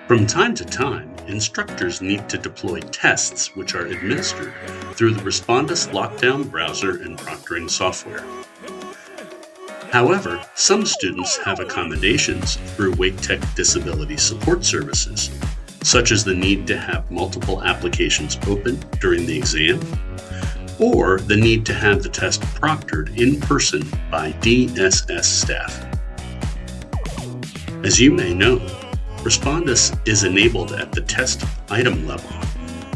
From time to time, instructors need to deploy tests which are administered through the Respondus Lockdown Browser and proctoring software. However, some students have accommodations through Wake Tech Disability Support Services, such as the need to have multiple applications open during the exam, or the need to have the test proctored in person by DSS staff. As you may know, Respondus is enabled at the test item level,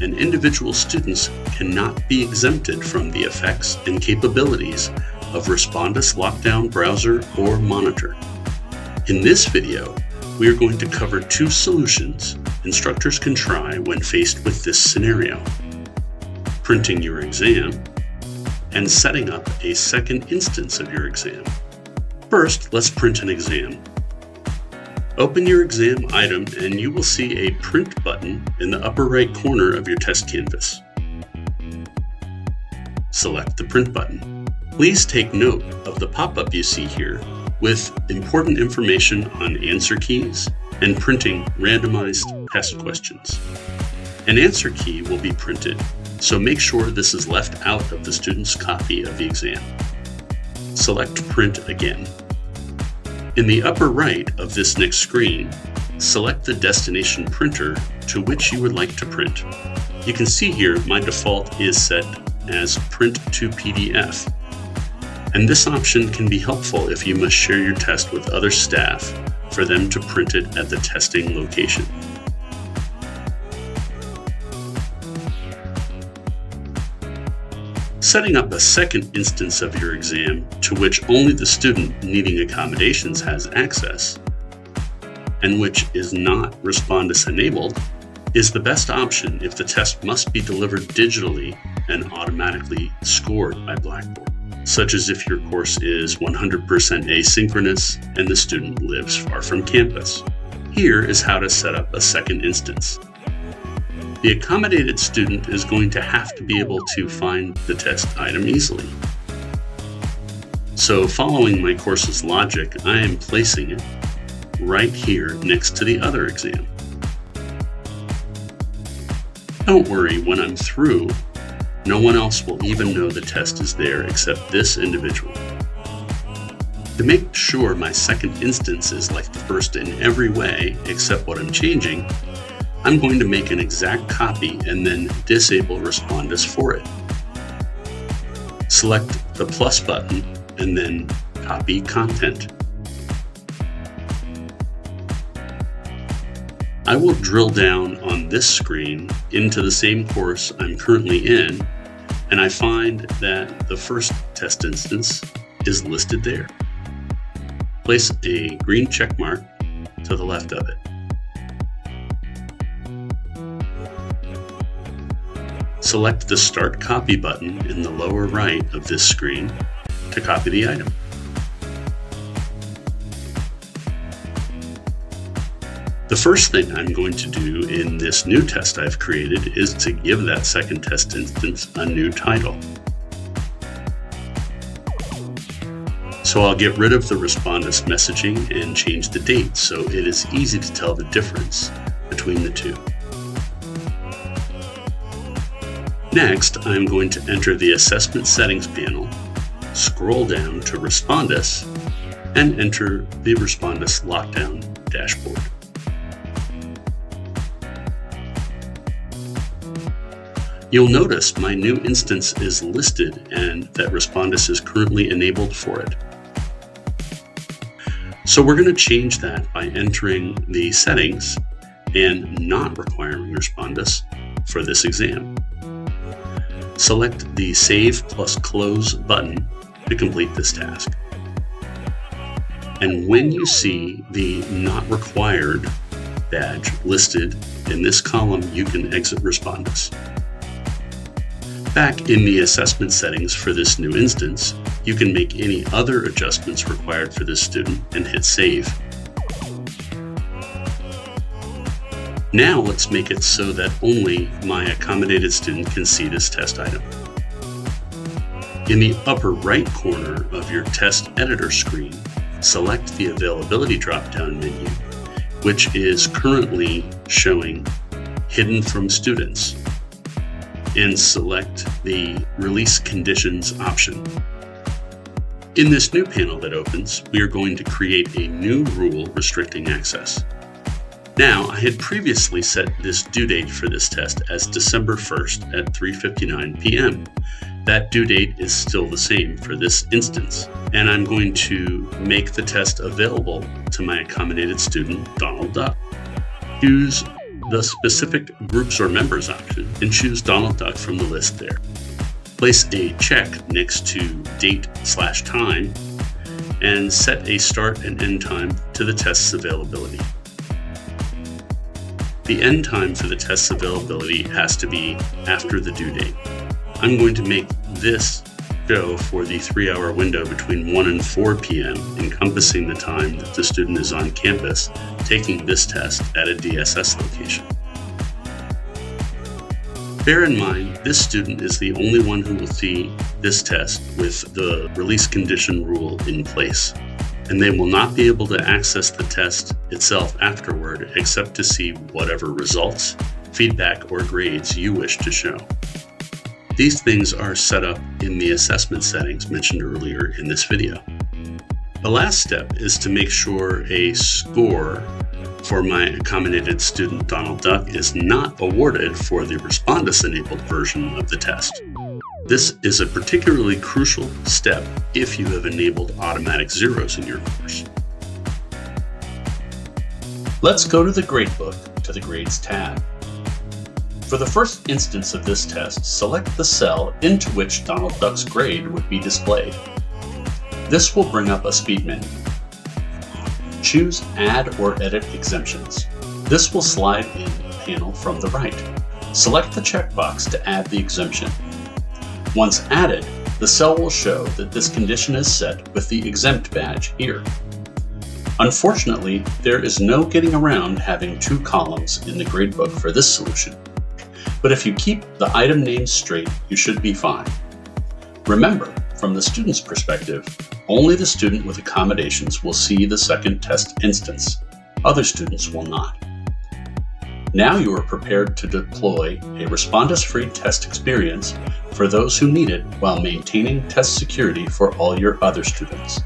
and individual students cannot be exempted from the effects and capabilities of Respondus Lockdown Browser or Monitor. In this video, we are going to cover two solutions instructors can try when faced with this scenario: printing your exam and setting up a second instance of your exam. First, let's print an exam. Open your exam item and you will see a print button in the upper right corner of your test canvas. Select the print button. Please take note of the pop-up you see here with important information on answer keys and printing randomized test questions. An answer key will be printed, so make sure this is left out of the student's copy of the exam. Select Print again. In the upper right of this next screen, select the destination printer to which you would like to print. You can see here my default is set as Print to PDF. And this option can be helpful if you must share your test with other staff for them to print it at the testing location. Setting up a second instance of your exam to which only the student needing accommodations has access, and which is not Respondus enabled, is the best option if the test must be delivered digitally and automatically scored by Blackboard, such as if your course is 100% asynchronous and the student lives far from campus. Here is how to set up a second instance. The accommodated student is going to have to be able to find the test item easily. So, following my course's logic, I am placing it right here next to the other exam. Don't worry, when I'm through, no one else will even know the test is there except this individual. To make sure my second instance is like the first in every way except what I'm changing, I'm going to make an exact copy and then disable Respondus for it. Select the plus button and then copy content. I will drill down on this screen into the same course I'm currently in, and I find that the first test instance is listed there. Place a green check mark to the left of it. Select the Start Copy button in the lower right of this screen to copy the item. The first thing I'm going to do in this new test I've created is to give that second test instance a new title. So I'll get rid of the Respondus messaging and change the date so it is easy to tell the difference between the two. Next, I'm going to enter the Assessment Settings panel, scroll down to Respondus, and enter the Respondus Lockdown dashboard. You'll notice my new instance is listed and that Respondus is currently enabled for it. So we're going to change that by entering the settings and not requiring Respondus for this exam. Select the Save plus Close button to complete this task. And when you see the Not Required badge listed in this column, you can exit Respondus. Back in the assessment settings for this new instance, you can make any other adjustments required for this student and hit Save. Now let's make it so that only my accommodated student can see this test item. In the upper right corner of your test editor screen, select the Availability drop-down menu, which is currently showing Hidden from Students and select the Release Conditions option. In this new panel that opens, we are going to create a new rule restricting access. Now, I had previously set this due date for this test as December 1st at 3:59 p.m. That due date is still the same for this instance, and I'm going to make the test available to my accommodated student, Donald Duck. Choose the specific groups or members option and choose Donald Duck from the list there. Place a check next to date/time and set a start and end time to the test's availability. The end time for the test's availability has to be after the due date. I'm going to make this show for the 3-hour window between 1 and 4 p.m., encompassing the time that the student is on campus taking this test at a DSS location. Bear in mind, this student is the only one who will see this test with the release condition rule in place, and they will not be able to access the test itself afterward except to see whatever results, feedback, or grades you wish to show. These things are set up in the assessment settings mentioned earlier in this video. The last step is to make sure a score for my accommodated student Donald Duck is not awarded for the Respondus-enabled version of the test. This is a particularly crucial step if you have enabled automatic zeros in your course. Let's go to the Gradebook to the Grades tab. For the first instance of this test, select the cell into which Donald Duck's grade would be displayed. This will bring up a speed menu. Choose Add or Edit Exemptions. This will slide in a panel from the right. Select the checkbox to add the exemption. Once added, the cell will show that this condition is set with the exempt badge here. Unfortunately, there is no getting around having 2 columns in the gradebook for this solution. But if you keep the item names straight, you should be fine. Remember, from the student's perspective, only the student with accommodations will see the second test instance. Other students will not. Now you are prepared to deploy a Respondus-free test experience for those who need it while maintaining test security for all your other students.